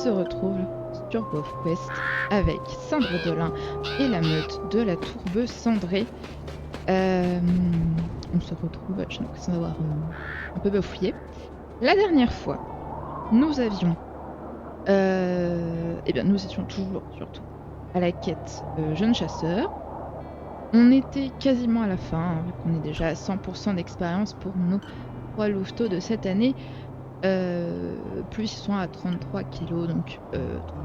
se retrouve sur WoW-Quest avec Cindre Dolin et la meute de la Tourbe Cendrée. On se retrouve, j'ai l'impression d'avoir un peu bafouillé. La dernière fois, nous avions... nous étions toujours, surtout, à la quête Jeune Chasseur. On était quasiment à la fin, hein, vu qu'on est déjà à 100% d'expérience pour nos 3 louveteaux de cette année. Plus ils sont à 33 kilos, donc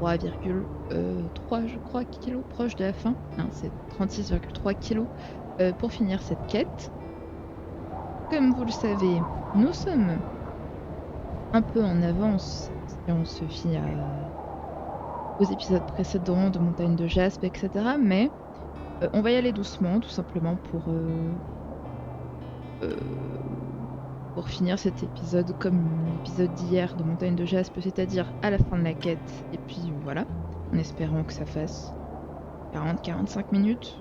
3,3 je crois kilos proche de la fin. Hein, c'est 36,3 kilos pour finir cette quête. Comme vous le savez, nous sommes un peu en avance si on se fie aux épisodes précédents de Montagne de Jaspe, etc. Mais on va y aller doucement, tout simplement pour finir cet épisode comme l'épisode d'hier de Montagne de Jaspe, c'est-à-dire à la fin de la quête. Et puis voilà, en espérant que ça fasse 40-45 minutes.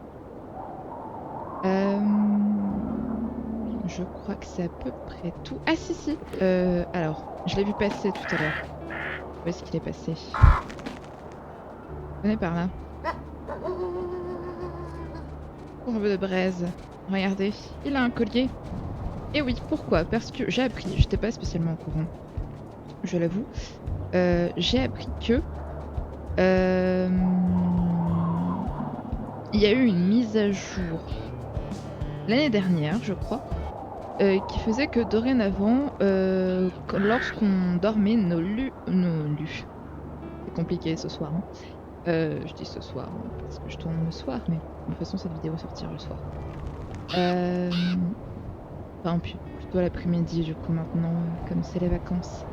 Je crois que c'est à peu près tout. Ah si. Alors, je l'ai vu passer tout à l'heure. Où est-ce qu'il est passé? Venez par là. Courbe de braise. Regardez, il a un collier. Et oui, pourquoi? Parce que j'ai appris, j'étais pas spécialement au courant, je l'avoue. J'ai appris que il y a eu une mise à jour l'année dernière, je crois, qui faisait que dorénavant, lorsqu'on dormait nos lus, c'est compliqué ce soir, hein. Je dis ce soir hein, parce que je tourne le soir, mais de toute façon cette vidéo sortira le soir. Enfin, plutôt l'après-midi du coup maintenant, comme c'est les vacances.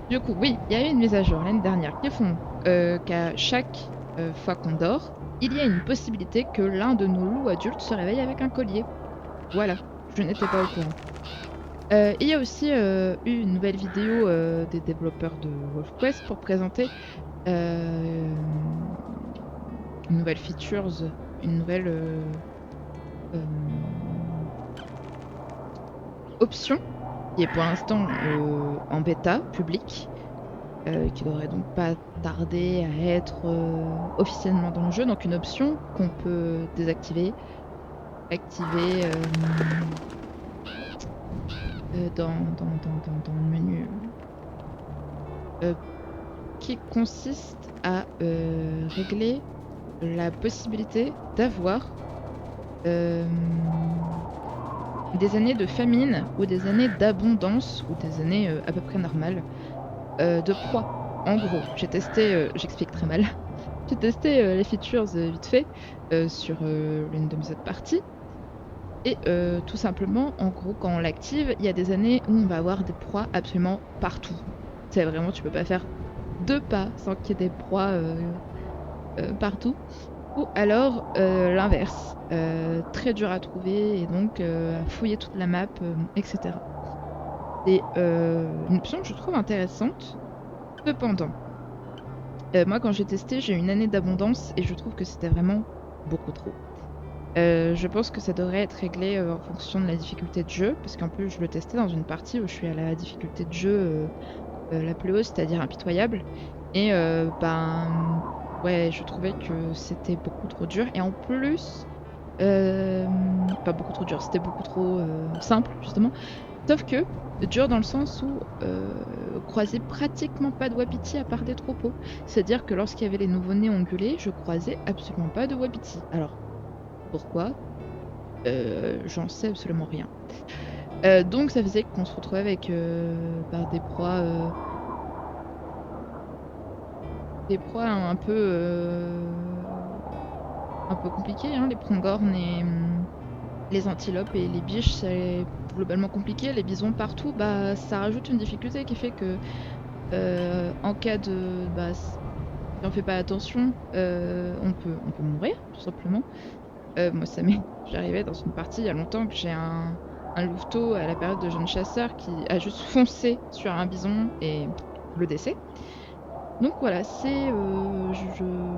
Du coup, oui, il y a eu une mise à jour l'année dernière qui font qu'à chaque fois qu'on dort, il y a une possibilité que l'un de nos loups adultes se réveille avec un collier. Voilà, je n'étais pas au courant. Il y a aussi eu une nouvelle vidéo des développeurs de WolfQuest pour présenter une nouvelle features, une nouvelle option qui est pour l'instant en bêta publique, qui devrait donc pas tarder à être officiellement dans le jeu. Donc une option qu'on peut désactiver, activer dans le menu, qui consiste à régler la possibilité d'avoir des années de famine ou des années d'abondance ou des années à peu près normales de proie. En gros, j'ai testé, j'explique très mal, j'ai testé les features vite fait sur l'une de mes autres parties. Et tout simplement, en gros, quand on l'active, il y a des années où on va avoir des proies absolument partout. C'est vraiment, tu peux pas faire 2 pas sans qu'il y ait des proies partout. Ou alors l'inverse, très dur à trouver et donc à fouiller toute la map, etc. C'est une option que je trouve intéressante. Cependant, moi quand j'ai testé, j'ai eu une année d'abondance et je trouve que c'était vraiment beaucoup trop. Je pense que ça devrait être réglé en fonction de la difficulté de jeu, parce qu'en plus je le testais dans une partie où je suis à la difficulté de jeu la plus haute, c'est-à-dire impitoyable. Et ouais, je trouvais que c'était beaucoup trop dur. Et en plus, pas beaucoup trop dur, c'était beaucoup trop simple, justement. Sauf que dur dans le sens où croisais pratiquement pas de wapiti à part des troupeaux. C'est-à-dire que lorsqu'il y avait les nouveau-nés ongulés, je croisais absolument pas de wapiti. Alors, pourquoi? J'en sais absolument rien. Donc ça faisait qu'on se retrouvait avec des proies un peu compliquées, hein, les prongornes et les antilopes et les biches, c'est globalement compliqué. Les bisons partout, bah ça rajoute une difficulté qui fait que en cas de si on fait pas attention, on peut mourir tout simplement. Moi ça m'est j'arrivais dans une partie il y a longtemps que j'ai un louveteau à la période de jeune chasseur qui a juste foncé sur un bison et le décès. Donc voilà, c'est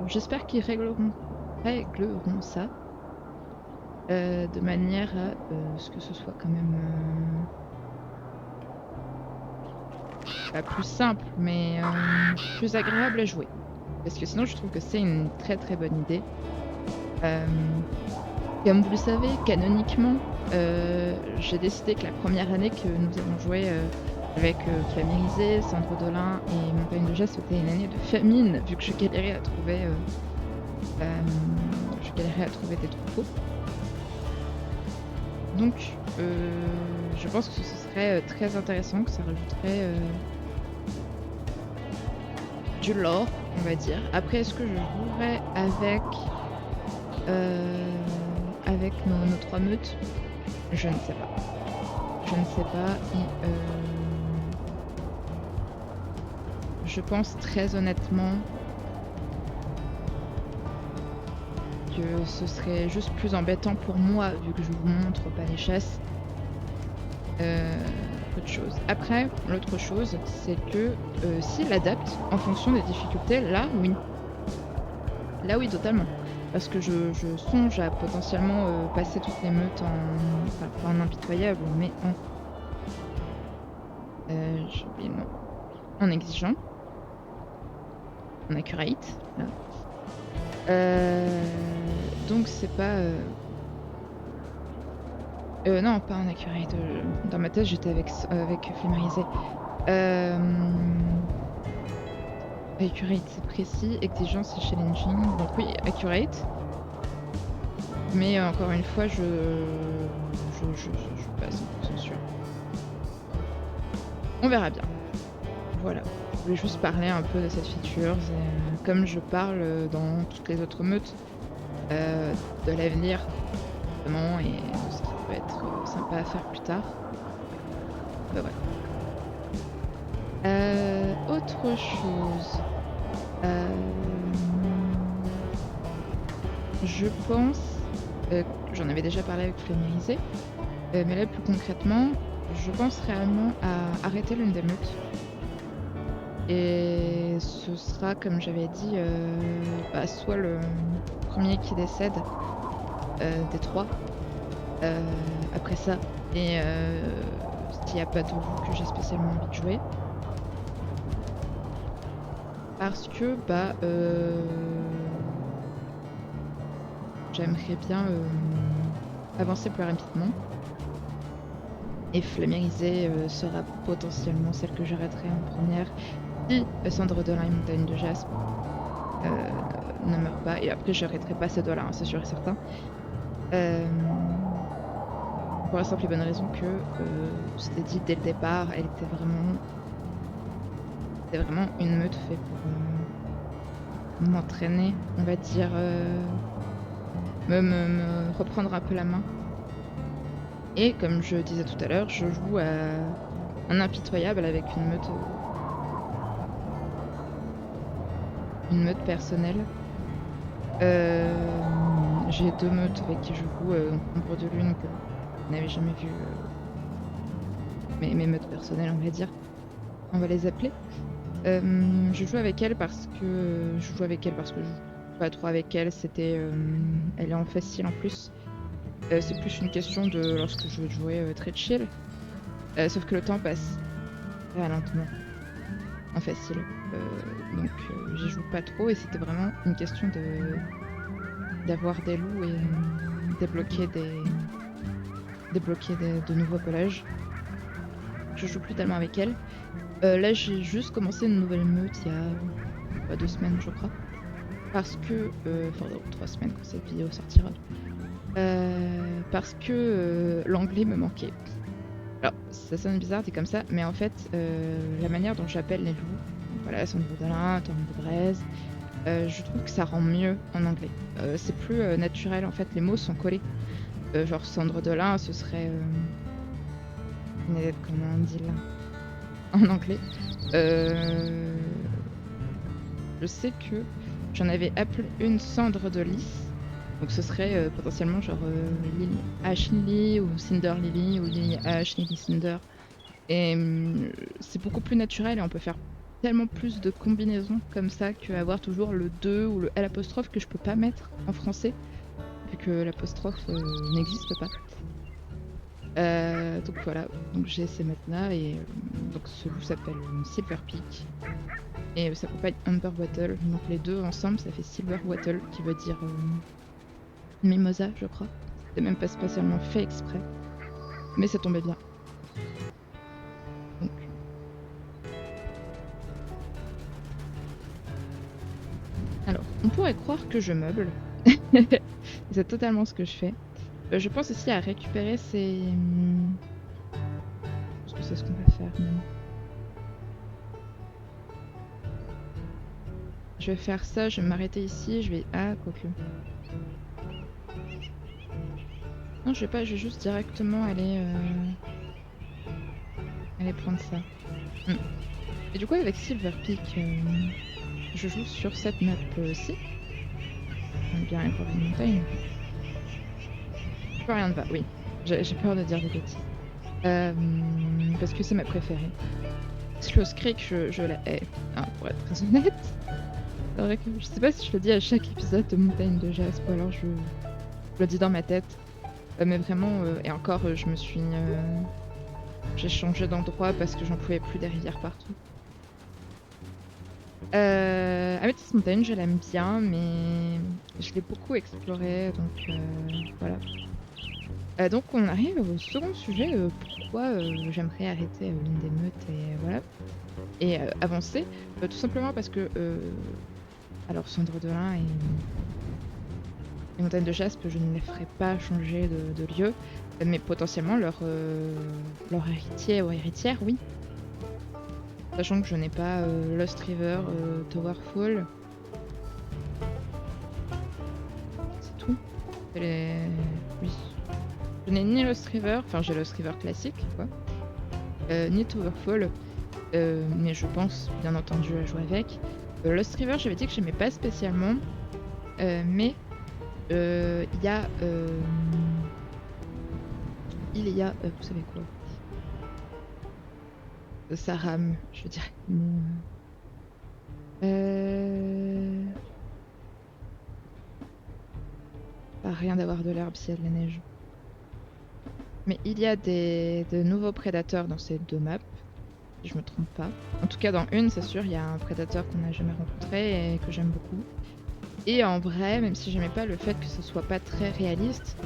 j'espère qu'ils régleront ça de manière à ce que ce soit quand même pas plus simple, mais plus agréable à jouer. Parce que sinon, je trouve que c'est une très très bonne idée. Euh, Comme vous le savez, canoniquement, j'ai décidé que la première année que nous avons joué avec Flamérisé, Cendre d'Olin et Montagne de Geste, c'était une année de famine, vu que je galérais à trouver des troupeaux. Donc, je pense que ce serait très intéressant, que ça rajouterait du lore, on va dire. Après, est-ce que je jouerais avec nos trois meutes? Je ne sais pas. Je ne sais pas. Et, je pense très honnêtement que ce serait juste plus embêtant pour moi, vu que je vous montre pas les chasses. Autre chose. Après, l'autre chose, c'est que s'il adapte en fonction des difficultés, là oui. Là oui, totalement. Parce que je songe à potentiellement passer toutes les meutes en... Enfin, pas en impitoyable, mais en... j'ai oublié le nom. En exigeant. En accurate, là. Donc c'est pas... non, pas en accurate. Dans ma tête, j'étais avec Flémarisé. Accurate, c'est précis. Exigence, c'est challenging. Donc oui, accurate. Mais encore une fois, je suis pas 100% sûre. On verra bien. Voilà. Je voulais juste parler un peu de cette feature. Comme je parle dans toutes les autres meutes, de l'avenir, justement, et de ce qui peut être sympa à faire plus tard. Ben voilà. Autre chose. Je pense, j'en avais déjà parlé avec Flémérisé, mais là plus concrètement, je pense réellement à arrêter l'une des meutes. Et ce sera, comme j'avais dit, soit le premier qui décède des trois, après ça, et s'il n'y a pas de vous que j'ai spécialement envie de jouer. Parce que j'aimerais bien avancer plus rapidement. Et Flamérisé sera potentiellement celle que j'arrêterai en première si Cendre d'Olin et Montagne de Jaspe ne meurent pas. Et après, j'arrêterai pas ces deux-là, hein, c'est sûr et certain. Pour la simple et bonne raison que c'était dit dès le départ, elle était vraiment une meute faite pour m'entraîner, on va dire, me reprendre un peu la main. Et comme je disais tout à l'heure, je joue à un impitoyable avec une meute personnelle. J'ai deux meutes avec qui je joue, Ombre de Lune, que vous n'avez jamais vu, mes meutes personnelles, on va dire. On va les appeler. Je joue avec elle parce que je joue pas trop avec elle. Elle est en facile en plus. C'est plus une question de lorsque je veux jouer très chill. Sauf que le temps passe très lentement en facile. Donc j'y joue pas trop et c'était vraiment une question d'avoir des loups et débloquer de nouveaux collages. Je joue plus tellement avec elle. Là j'ai juste commencé une nouvelle meute il y a 2 semaines je crois. Parce que... enfin 3 semaines quand cette vidéo sortira. Parce que l'anglais me manquait. Alors, ça sonne bizarre dit comme ça, mais en fait, la manière dont j'appelle les loups, voilà, Cendre d'Olin, Torrent de Braise, je trouve que ça rend mieux en anglais. C'est plus naturel, en fait, les mots sont collés. Genre Cendre d'Olin, ce serait... comment on dit là en anglais. Je sais que j'en avais appelé une Cendre de Lys. Donc ce serait potentiellement genre Lily Ash Lily ou Cinder Lily ou Lily Ash, Lily Cinder. Et c'est beaucoup plus naturel et on peut faire tellement plus de combinaisons comme ça qu'avoir toujours le 2 ou le L apostrophe que je peux pas mettre en français vu que l'apostrophe n'existe pas. Donc voilà, donc j'ai ces maths-là et donc ce loup s'appelle Silver Peak et ça s'accompagne Amber Wattle. Donc les deux ensemble, ça fait Silver Wattle qui veut dire mimosa, je crois. C'est même pas spécialement fait exprès, mais ça tombait bien. Donc, alors, on pourrait croire que je meuble. C'est totalement ce que je fais. Je pense aussi à récupérer ces... Je pense que c'est ce qu'on va faire même. Je vais faire ça, je vais m'arrêter ici, je vais... Ah, quoique. Non, je vais pas, je vais juste directement aller prendre ça. Et du coup, avec Silver Peak, je joue sur cette map aussi. On est bien avec Robin Mountain. Plus rien ne va, oui. J'ai peur de dire des bêtises. Parce que c'est ma préférée. Slow Creek, je la hais, hein, pour être très honnête. C'est vrai que je sais pas si je le dis à chaque épisode de Montagne de Jaspe ou alors je le dis dans ma tête. Mais vraiment, et encore, j'ai changé d'endroit parce que j'en pouvais plus des rivières partout. Amethyst Mountain, je l'aime bien, mais je l'ai beaucoup exploré, donc voilà. Donc on arrive au second sujet, pourquoi j'aimerais arrêter l'une des meutes et voilà. Et avancer, tout simplement parce que alors Cendre de Lin et Montagne de Jaspe, je ne les ferai pas changer de lieu, mais potentiellement leur héritier ou héritière, oui. Sachant que je n'ai pas Lost River, Towerfall. C'est tout. Oui. Je n'ai ni Lost River, enfin j'ai Lost River classique, quoi. Ni Towerfall, mais je pense bien entendu à jouer avec. Lost River, j'avais dit que j'aimais pas spécialement, mais il y a... vous savez quoi, ça rame, je dirais. Pas rien d'avoir de l'herbe s'il y a de la neige. Mais il y a de nouveaux prédateurs dans ces deux maps, si je me trompe pas. En tout cas dans une, c'est sûr, il y a un prédateur qu'on n'a jamais rencontré et que j'aime beaucoup. Et en vrai, même si j'aimais pas le fait que ce soit pas très réaliste,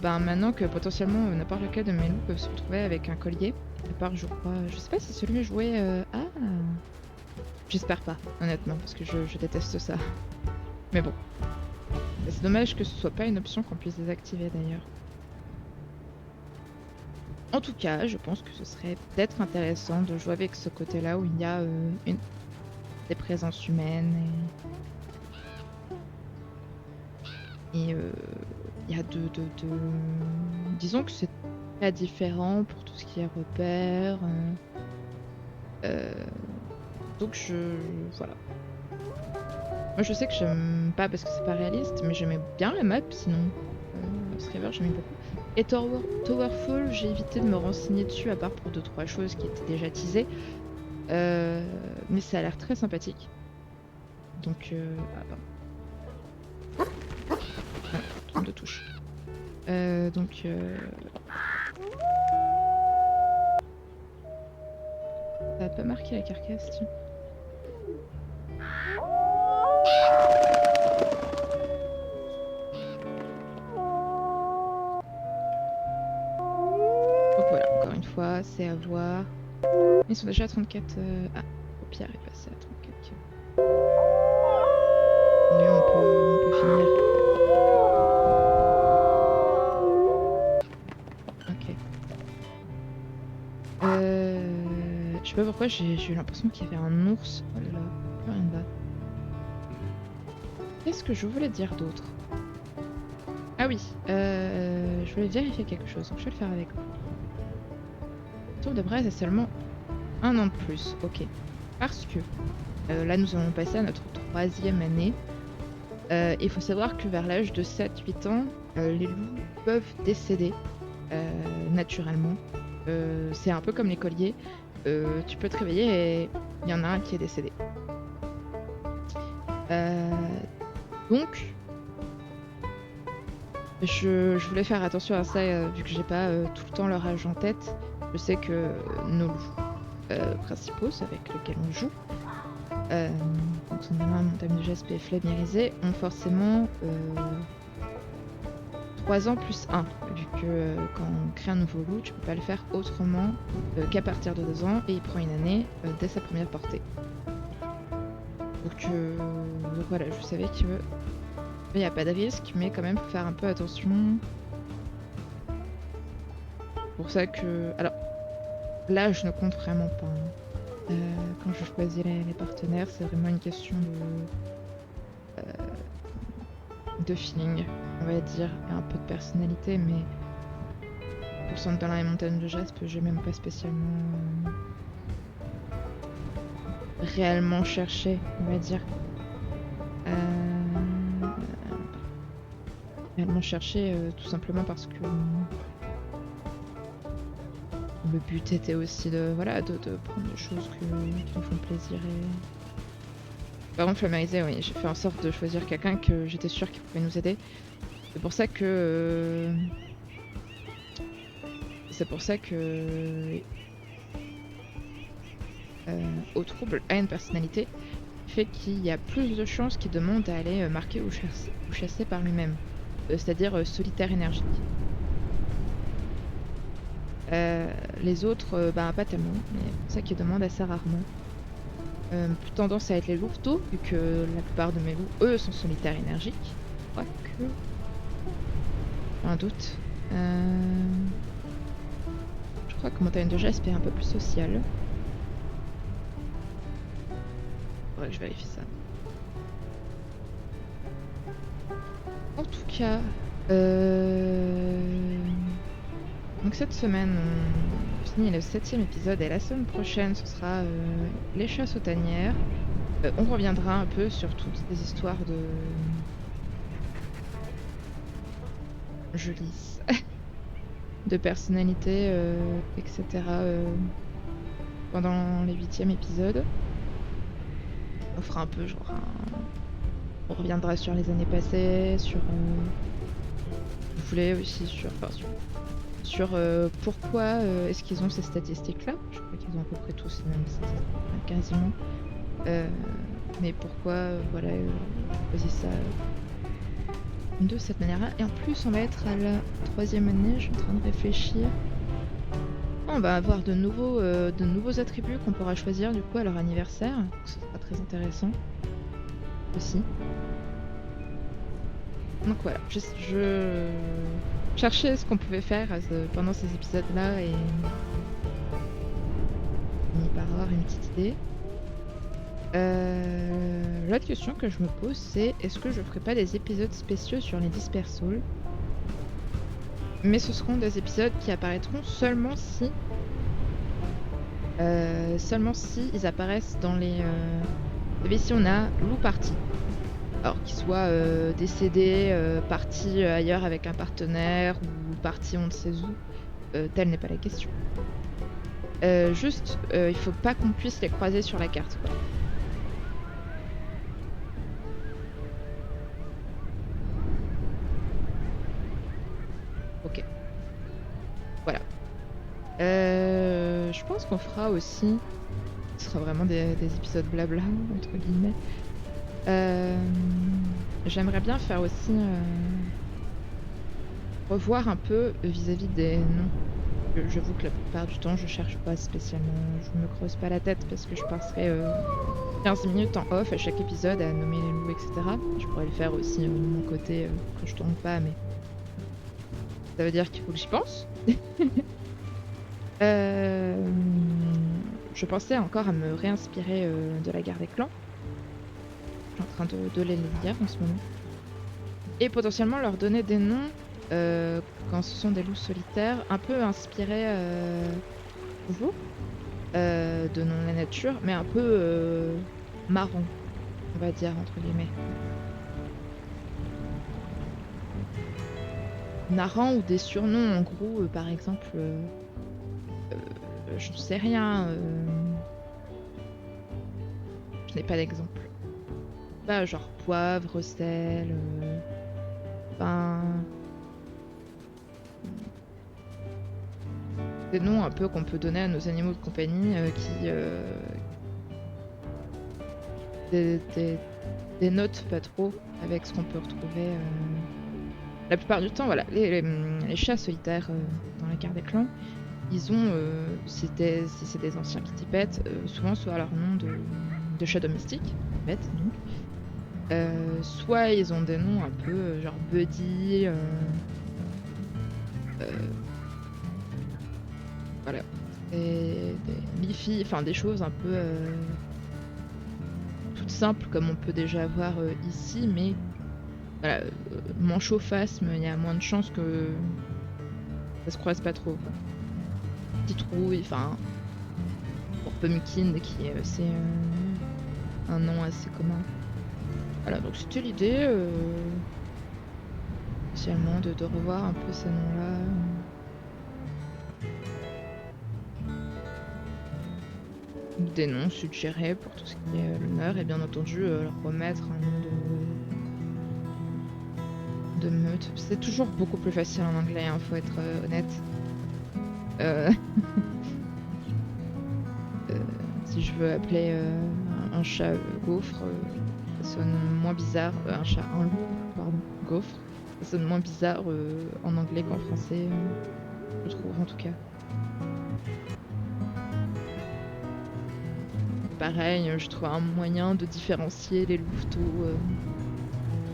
maintenant que potentiellement n'importe lequel de mes loups peuvent se retrouver avec un collier, à part je crois, je sais pas si celui jouait... Ah, j'espère pas, honnêtement, parce que je déteste ça. Mais bon, c'est dommage que ce soit pas une option qu'on puisse désactiver d'ailleurs. En tout cas, je pense que ce serait peut-être intéressant de jouer avec ce côté-là où il y a des présences humaines et il y a disons que c'est très différent pour tout ce qui est repères. Donc voilà. Moi je sais que j'aime pas parce que c'est pas réaliste, mais j'aimais bien la map sinon. Lost River j'aimais beaucoup. Et Towerfall, j'ai évité de me renseigner dessus à part pour 2-3 choses qui étaient déjà teasées. Mais ça a l'air très sympathique. Donc trompe de touche. Donc ça a pas marqué la carcasse, tiens. Donc voilà, encore une fois, c'est à voir. Ils sont déjà à 34... Ah, Paupière est passé à 34. Oui, on peut finir. Ok. Je sais pas pourquoi j'ai eu l'impression qu'il y avait un ours. Oh là là, plus rien ne va. Qu'est-ce que je voulais dire d'autre? Ah oui, je voulais vérifier quelque chose, donc je vais le faire avec vous. Tour de Brest a seulement 1 an de plus, ok. Parce que là nous allons passer à notre 3e année. Il faut savoir que vers l'âge de 7-8 ans, les loups peuvent décéder naturellement. C'est un peu comme les colliers. Tu peux te réveiller et il y en a un qui est décédé. Donc, Je voulais faire attention à ça, vu que j'ai pas tout le temps leur âge en tête. Je sais que nos loups principaux, ceux avec lesquels on joue, euh, donc son nom, montagne de Jaspe et Flamérisé, ont forcément 3 ans plus 1, vu que quand on crée un nouveau loup, tu peux pas le faire autrement qu'à partir de 2 ans, et il prend une année dès sa première portée. Donc voilà, je savais qu'il n'y a pas de risque, mais quand même, faut faire un peu attention. Pour ça que... Alors, là, je ne compte vraiment pas, hein. Quand je choisis les partenaires, c'est vraiment une question de feeling, on va dire, et un peu de personnalité, mais pour Sandalin et Montagne de Jaspe, j'ai même pas spécialement réellement cherché, on va dire. Réellement cherché, tout simplement parce que le but était aussi de, voilà, de prendre des choses qui me font plaisir. Par contre, Flamérisé, oui, j'ai fait en sorte de choisir quelqu'un que j'étais sûre qu'il pouvait nous aider. C'est pour ça que... Au trouble a une personnalité qui fait qu'il y a plus de chances qu'il demande à aller marquer ou chasser par lui-même. C'est-à-dire solitaire énergique. Les autres, bah, pas tellement, mais c'est pour ça qu'ils demandent assez rarement. Plus tendance à être les louveteaux, vu que la plupart de mes loups, eux, sont solitaires énergiques. Quoique... un doute. Je crois que Montagne de Jaspe est un peu plus sociale. Faudrait que je vérifie ça. En tout cas, donc cette semaine, on finit le 7e épisode et la semaine prochaine, ce sera les chasses aux tanières. On reviendra un peu sur toutes les histoires de... Je lis. de personnalités, etc. Pendant les 8e épisodes. On fera un peu genre on reviendra sur les années passées, sur... je voulais aussi sur... Enfin, sur pourquoi est-ce qu'ils ont ces statistiques-là. Je crois qu'ils ont à peu près tous les mêmes statistiques, quasiment. Mais pourquoi, voilà, choisir ça de cette manière-là. Et en plus, on va être à la 3e année, je suis en train de réfléchir. On va avoir de nouveaux attributs qu'on pourra choisir du coup à leur anniversaire. Donc, ce sera très intéressant aussi. Donc voilà, je cherchais ce qu'on pouvait faire pendant ces épisodes-là et fini par avoir une petite idée. L'autre question que je me pose, c'est est-ce que je ferai pas des épisodes spéciaux sur les Dispersals? Mais ce seront des épisodes qui apparaîtront seulement si ils apparaissent dans les... ici on a loup parti. Alors qu'il soit décédé, parti ailleurs avec un partenaire ou parti on ne sait où, telle n'est pas la question. Juste, il faut pas qu'on puisse les croiser sur la carte, quoi. Ok. Voilà. Je pense qu'on fera aussi... Ce sera vraiment des épisodes blabla, entre guillemets. J'aimerais bien faire aussi... revoir un peu vis-à-vis des noms. J'avoue que la plupart du temps, je cherche pas spécialement. Je me creuse pas la tête parce que je passerai 15 minutes en off à chaque épisode à nommer les loups, etc. Je pourrais le faire aussi de mon côté quand je tourne pas, mais ça veut dire qu'il faut que j'y pense. Je pensais encore à me réinspirer de la guerre des clans. Je suis en train de les lire en ce moment. Et potentiellement leur donner des noms quand ce sont des loups solitaires, un peu inspirés toujours de nom de la nature, mais un peu marrant, on va dire, entre guillemets. Narrant ou des surnoms, en gros, par exemple, je ne sais rien, je n'ai pas d'exemple. Bah, genre poivre, sel, pain, des noms un peu qu'on peut donner à nos animaux de compagnie qui des, des notes pas trop avec ce qu'on peut retrouver. La plupart du temps, voilà, les chats solitaires dans la guerre des clans, ils ont, si c'est des anciens qui t'y pètent, souvent soit leur nom de chat domestique, bête donc, soit ils ont des noms un peu genre Buddy, euh, voilà, des Miffy, enfin des choses un peu toutes simples comme on peut déjà avoir ici, mais voilà, manchophasme, il y a moins de chances que ça se croise pas trop, quoi. Citrouille, enfin, pour Pumpkin, qui est aussi un nom assez commun. Voilà, donc c'était l'idée, spécialement de revoir un peu ces noms-là. Des noms suggérés pour tout ce qui est l'honneur, et bien entendu leur remettre un nom de meute. C'est toujours beaucoup plus facile en anglais, hein, faut être honnête. Euh, si je veux appeler un chat gaufre, ça sonne moins bizarre. Un loup, pardon, gaufre. Ça sonne moins bizarre en anglais qu'en français, je trouve en tout cas. Pareil, je trouve un moyen de différencier les louveteaux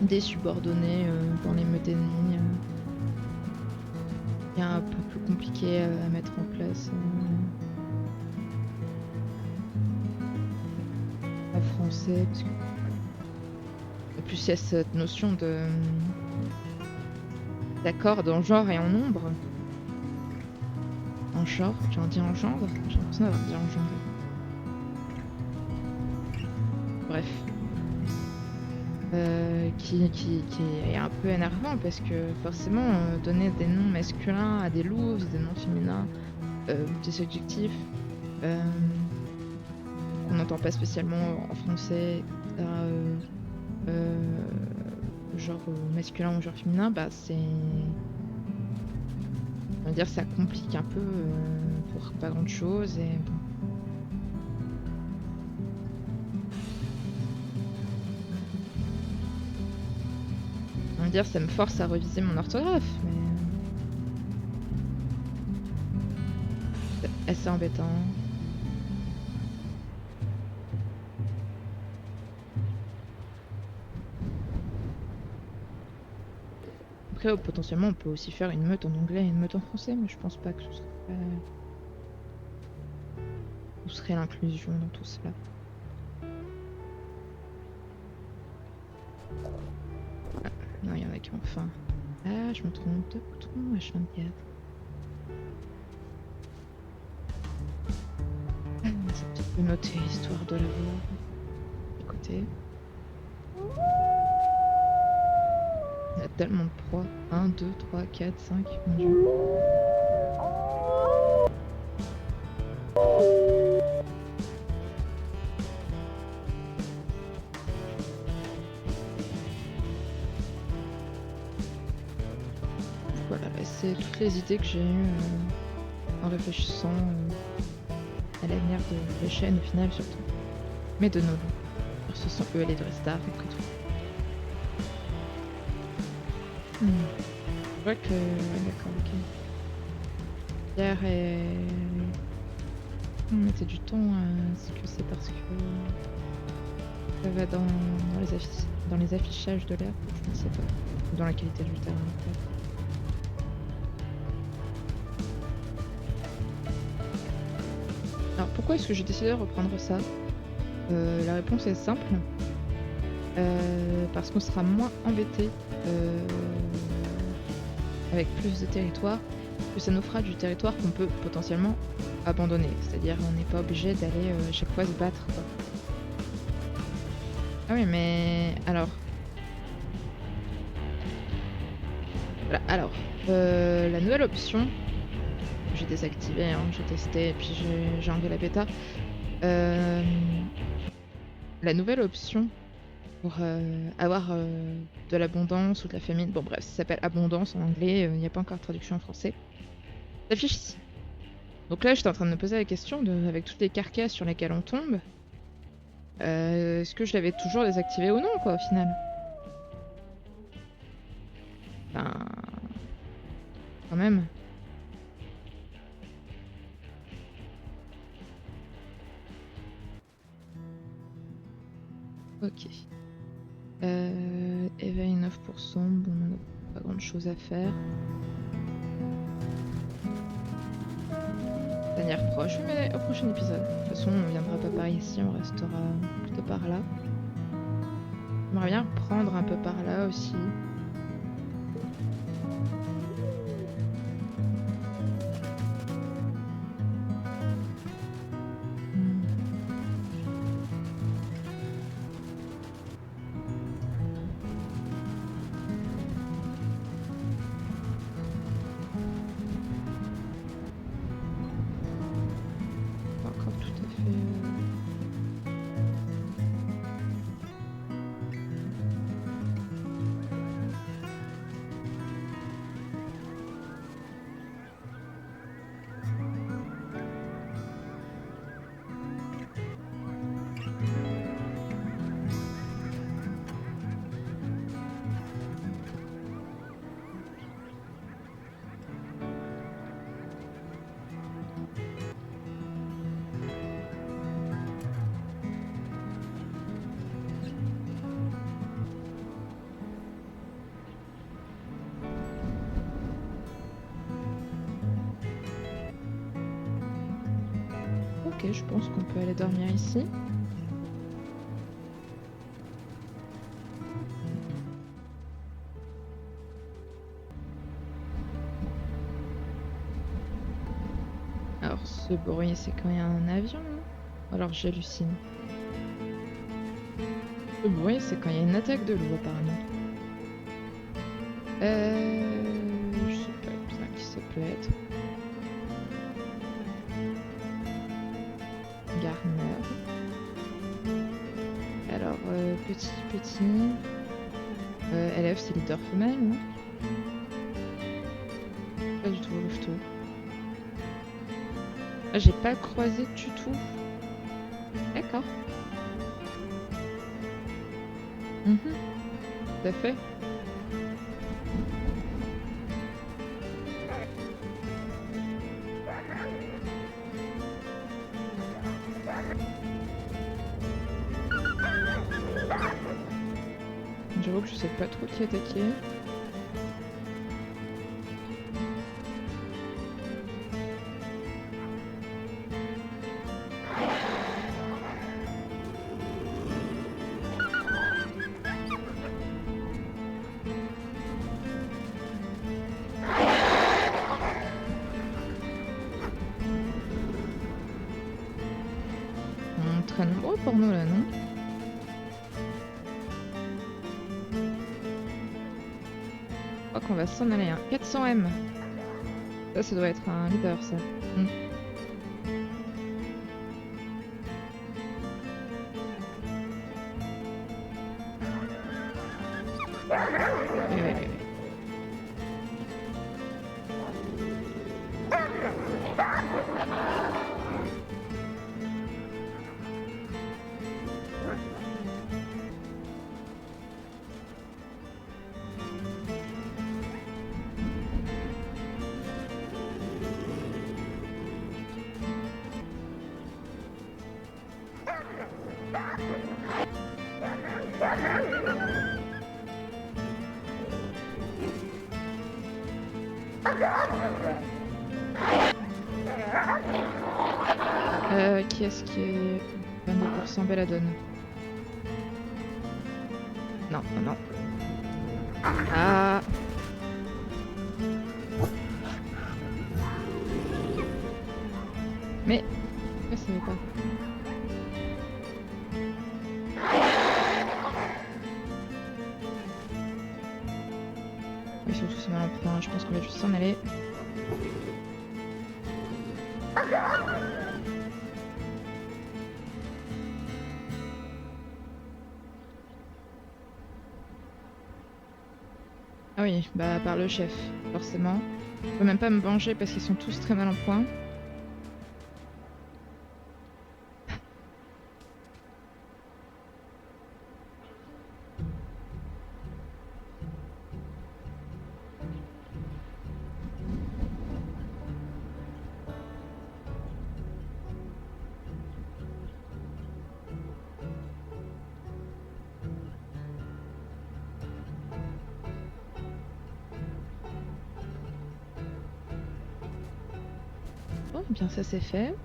des subordonnés dans les meutes ennemies. Il y a un peu plus compliqué à mettre en place en français, parce que en plus il y a cette notion d'accord en genre et en nombre. En genre, j'ai envie de dire en genre, j'ai l'impression d'avoir dit en genre. Bref. Qui est un peu énervant parce que forcément donner des noms masculins à des louves, des noms féminins, des adjectifs qu'on n'entend pas spécialement en français, genre masculin ou genre féminin, bah c'est, on va dire, ça complique un peu pour pas grand chose et bon. On va dire, ça me force à reviser mon orthographe, mais c'est assez embêtant. Après, potentiellement, on peut aussi faire une meute en anglais et une meute en français, mais je pense pas que ce serait, où serait l'inclusion dans tout cela. Ah, non, il y en a qui ont faim. Ah, je me trompe de bouton, H24. Ah, j'ai peut-être pu noter histoire de l'avoir. Écoutez. Il y a tellement de proies. 1, 2, 3, 4, 5, mon dieu. Voilà, c'est toutes les idées que j'ai eues en réfléchissant à l'avenir de la chaîne au final surtout. Mais de nos loups. Ce sont eux les vrais stars après tout. Je vois que... Ouais, d'accord, ok. Pierre et... On mettait du temps, est-ce que c'est parce que ça va dans les affichages de l'air? Je ne sais pas. Ou dans la qualité du terrain, peut-être. Alors pourquoi est-ce que j'ai décidé de reprendre ça? La réponse est simple. Parce qu'on sera moins embêté avec plus de territoire, que ça nous fera du territoire qu'on peut potentiellement abandonner. C'est-à-dire on n'est pas obligé d'aller à chaque fois se battre, quoi. Ah oui, mais alors... Voilà, alors, la nouvelle option, j'ai désactivé, hein, j'ai testé et puis j'ai enlevé la bêta. La nouvelle option pour avoir de l'abondance ou de la famine, bon bref, ça s'appelle abondance en anglais, il n'y a pas encore de traduction en français, s'affiche ici. Donc là, j'étais en train de me poser la question, avec toutes les carcasses sur lesquelles on tombe, est-ce que je l'avais toujours désactivé ou non, quoi, au final? Enfin, quand même. Ok. Éveil 9%, bon, on n'a pas grand chose à faire. Tanière proche, mais au prochain épisode. De toute façon, on viendra pas par ici, on restera plutôt par là. J'aimerais bien prendre un peu par là aussi. Hmm. Pas encore tout à fait. Ok, je pense qu'on peut aller dormir ici. Alors, ce bruit, c'est quand il y a un avion, non? Alors, j'hallucine. Ce bruit, c'est quand il y a une attaque de loup, apparemment. Je sais pas bien qui ça peut être. Garner. Alors, petit. Élève, c'est leader femelle, non? Pas du tout, louveteau. Ah, j'ai pas croisé du tout. D'accord. Tout à fait. J'avoue que je sais pas trop qui attaquer. Très nombreux pour nous là, non? Je crois qu'on va s'en aller. 400 M. Ça doit être un leader, ça. Oui. Qui est-ce qui est 22% Belladone? Non. Ah. Mais pourquoi ça veut pas? Oui, surtout c'est mal en point. Je pense qu'on va juste s'en aller. Ah oui, bah par le chef, forcément. Je peux même pas me venger parce qu'ils sont tous très mal en point. eh bien ça c'est fait.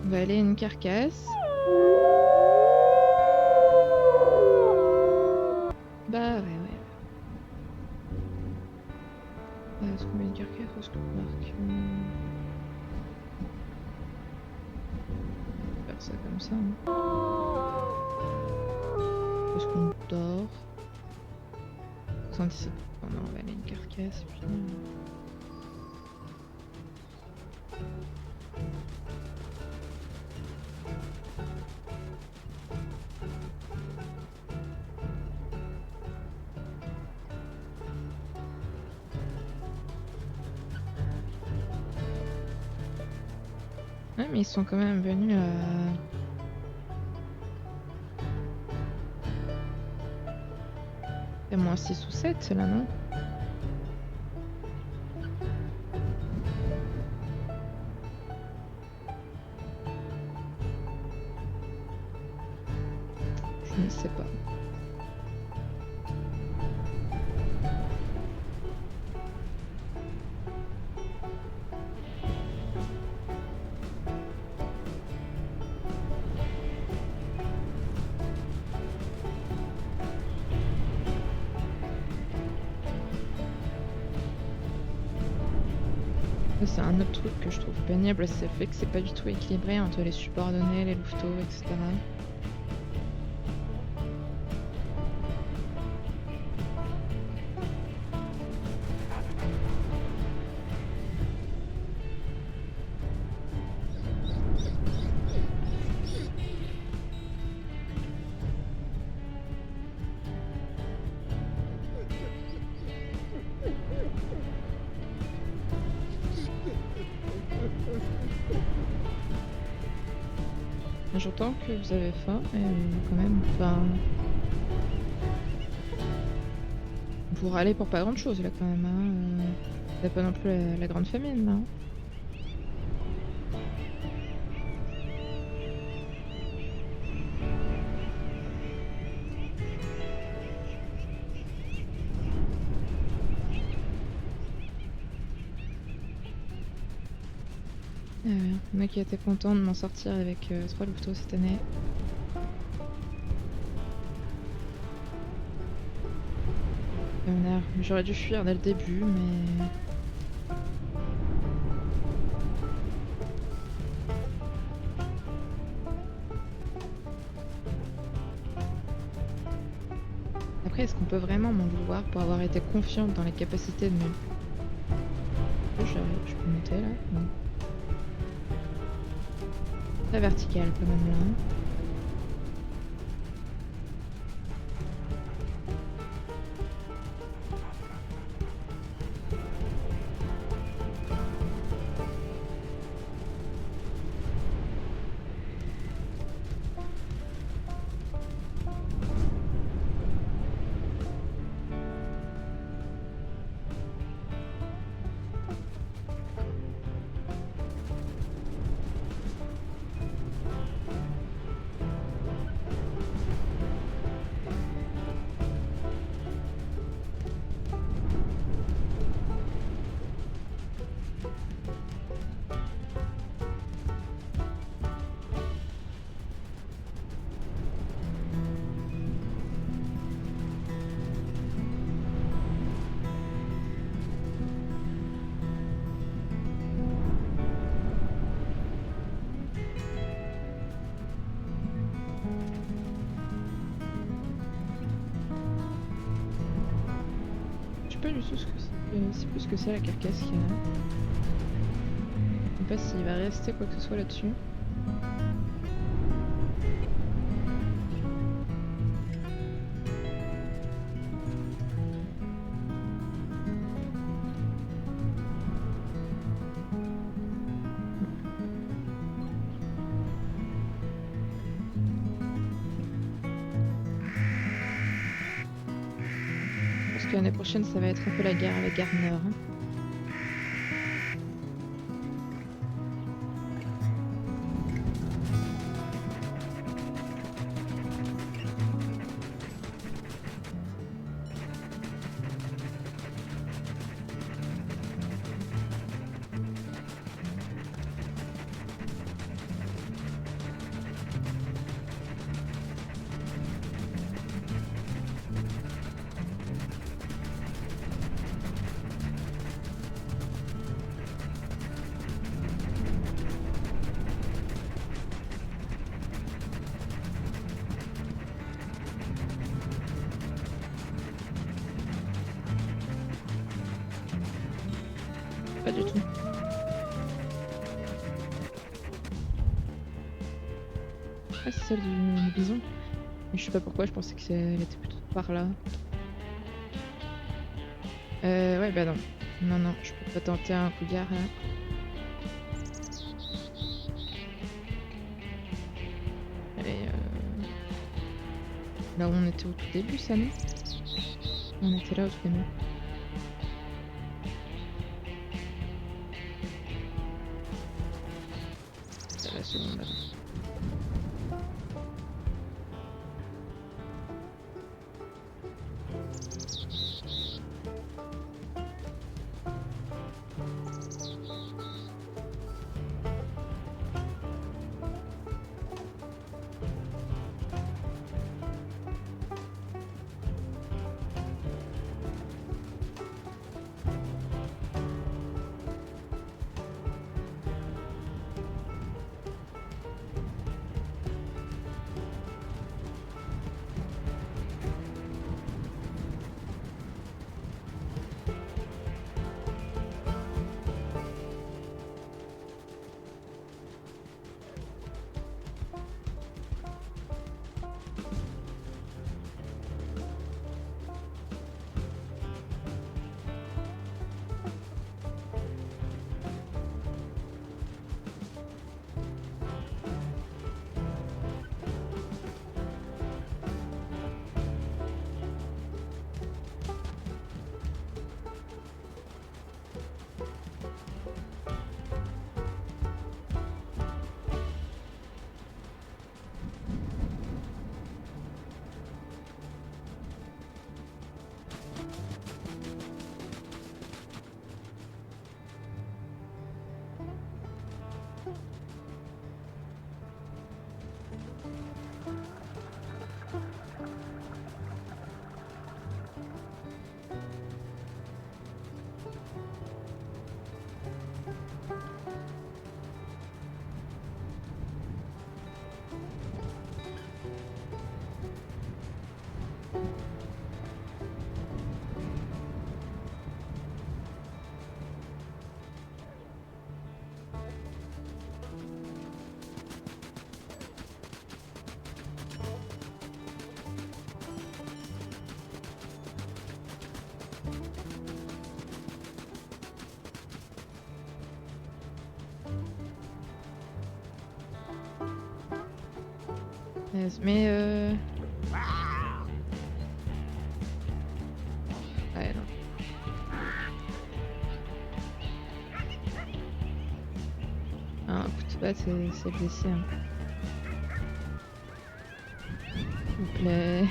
On va aller à une carcasse. Bah ouais, ouais. Trouver une carcasse, où est-ce que je marque faire ça comme ça. Hein. Est-ce qu'on dort 77. Oh non, on va aller à une carcasse. Puis... Ouais, mais ils sont quand même venus à... moins 6 ou 7 là, non? Je ne sais pas. C'est un autre truc que je trouve pénible, c'est le fait que c'est pas du tout équilibré entre les subordonnés, les louveteaux, etc. J'entends que vous avez faim, mais quand même, enfin... Pour aller pour pas grand chose là quand même, hein. T'as pas non plus la grande famine là. Ouais, il y en a qui étaient contents de m'en sortir avec 3 louveteaux cette année. J'aurais dû fuir dès le début, mais... Après, est-ce qu'on peut vraiment m'en vouloir pour avoir été confiante dans les capacités de mes... Je peux monter là? Non. Très vertical quand même là. Pas du tout ce que c'est plus que ça la carcasse qu'il y a là. Je sais pas s'il va rester quoi que ce soit là-dessus. L'année prochaine, ça va être un peu la guerre avec Gardner. Hein. Pas du tout. Ah, c'est celle du bison. Mais je sais pas pourquoi, je pensais qu'elle était plutôt par là. Ouais, bah non. Non, non, je peux pas tenter un cougar là. Allez, là où on était au tout début, ça, non? On était là au tout début. C'est la seconde là. Mais ouais, non. Un coup de patte, c'est blessé. Hein. S'il vous plaît.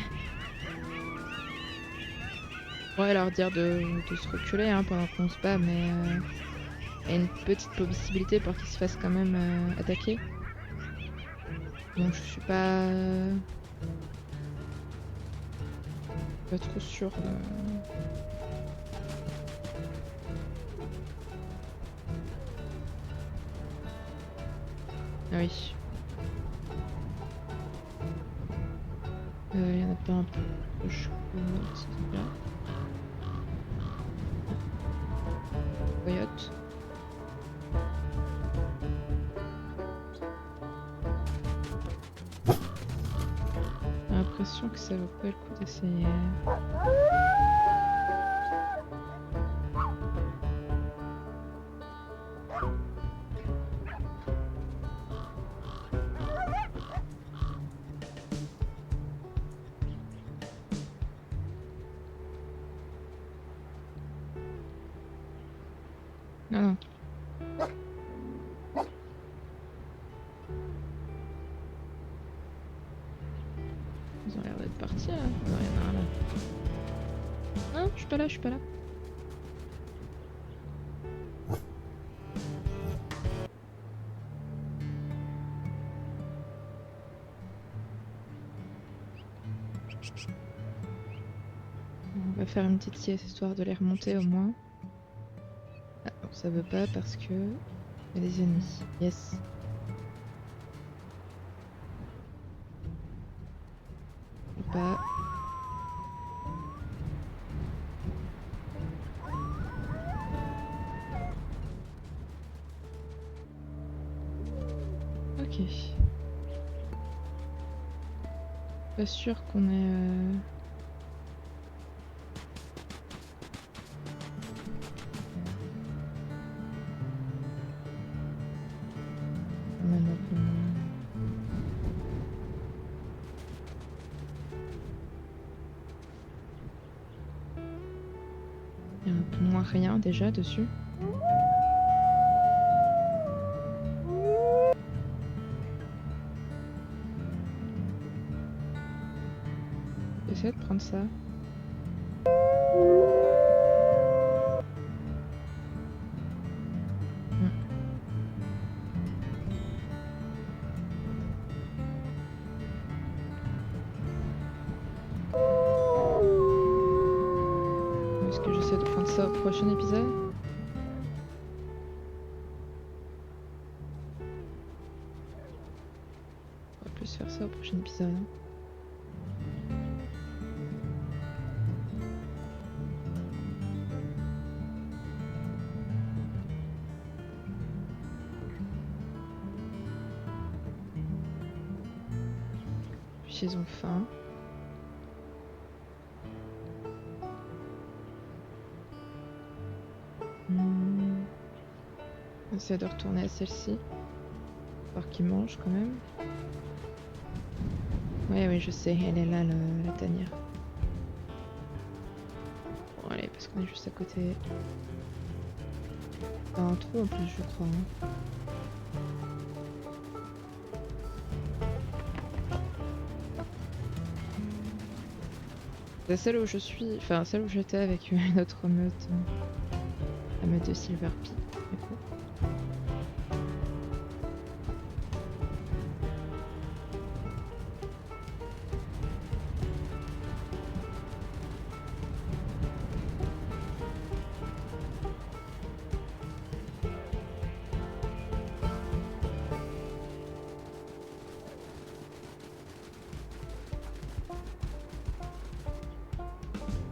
On pourrait leur dire de se reculer hein, pendant qu'on se bat, mais il y a une petite possibilité pour qu'ils se fassent quand même attaquer. Donc je suis pas trop sûre. Ah oui. Il y en a pas un peu proche là. Coyote. J'ai l'impression que ça vaut pas le coup d'essayer. Non, non. Ils ont l'air d'être partis là. Non, il y en a un là. Non, je suis pas là, je suis pas là. On va faire une petite sieste histoire de les remonter au moins. Ah, bon, ça veut pas parce que il y a des ennemis. Yes. Ou pas. Ok. Pas sûr qu'on ait... Il y a un peu moins rien déjà dessus. J'essaie de prendre ça. Est-ce que j'essaie de prendre ça au prochain épisode? On va plus faire ça au prochain épisode. Hein. Puis ils ont faim. On essaie de retourner à celle-ci. Voir qu'ils mangent quand même. Ouais, oui, je sais, elle est là, la tanière. Bon, allez, parce qu'on est juste à côté. Pas un trou en plus, je crois. Hein. C'est celle où je suis, enfin celle où j'étais avec une autre meute. La meute de Silver Peak, du coup.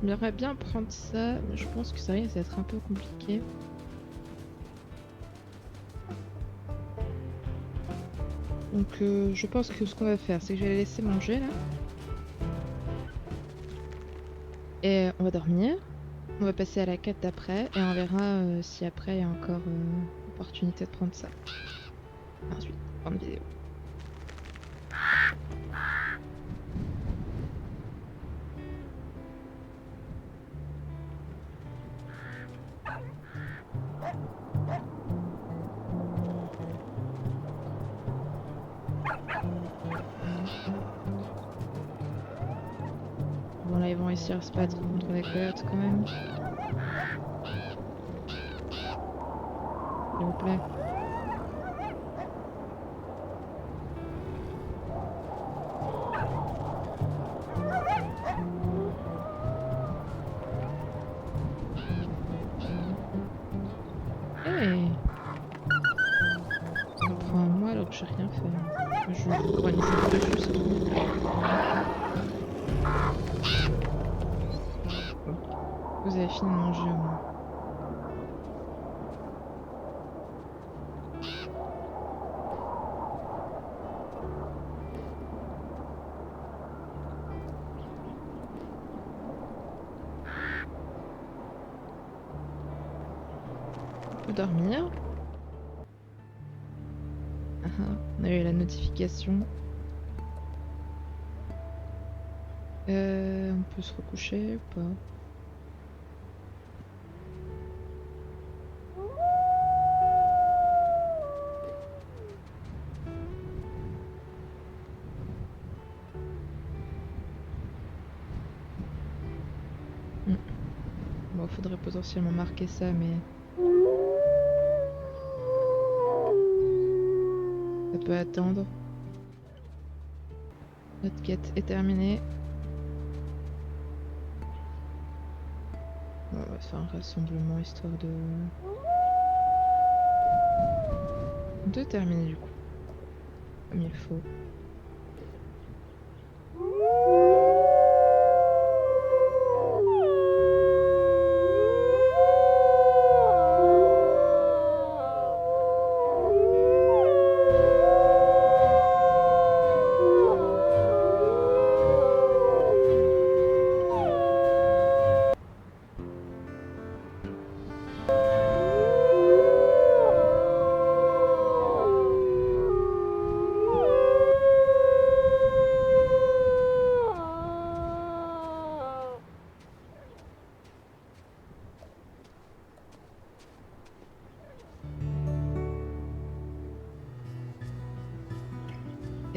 J'aimerais bien prendre ça, mais je pense que ça risque d'être un peu compliqué. Donc je pense que ce qu'on va faire, c'est que je vais les laisser manger là. Et on va dormir. On va passer à la quête d'après et on verra si après il y a encore opportunité de prendre ça. Ensuite, prendre vidéo. Bon là ils vont réussir à se battre contre les coyotes quand même. S'il vous plaît. Hey, on prend à moi alors que j'ai rien fait. Je prends une fois de juste. Vous avez fini de manger au moins. On peut dormir. Ah, on a eu la notification. On peut se recoucher ou pas? Bon, faudrait potentiellement marquer ça, mais ça peut attendre. Notre quête est terminée. Bon, on va se faire un rassemblement histoire de terminer du coup. Comme il faut.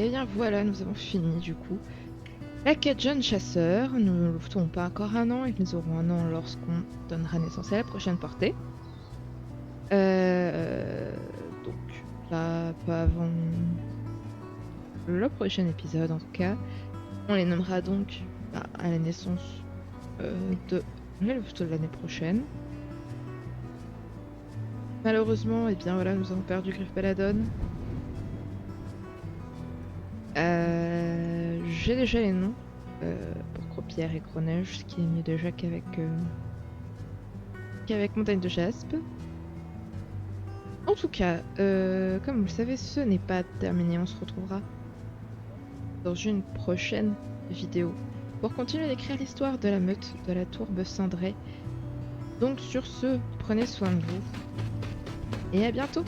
Et bien voilà, nous avons fini du coup. La quête jeune chasseur, nous ne le ferons pas encore un an et nous aurons un an lorsqu'on donnera naissance à la prochaine portée. Euh, donc, pas avant le prochain épisode en tout cas. On les nommera donc à la naissance de l'année prochaine. Malheureusement, eh bien voilà, nous avons perdu Griff Belladone. J'ai déjà les noms pour Cropière et Gros-Neige, ce qui est mieux déjà qu'avec Montagne de Jaspe. En tout cas, comme vous le savez, ce n'est pas terminé. On se retrouvera dans une prochaine vidéo pour continuer d'écrire l'histoire de la meute de la tourbe cendrée. Donc sur ce, prenez soin de vous et à bientôt!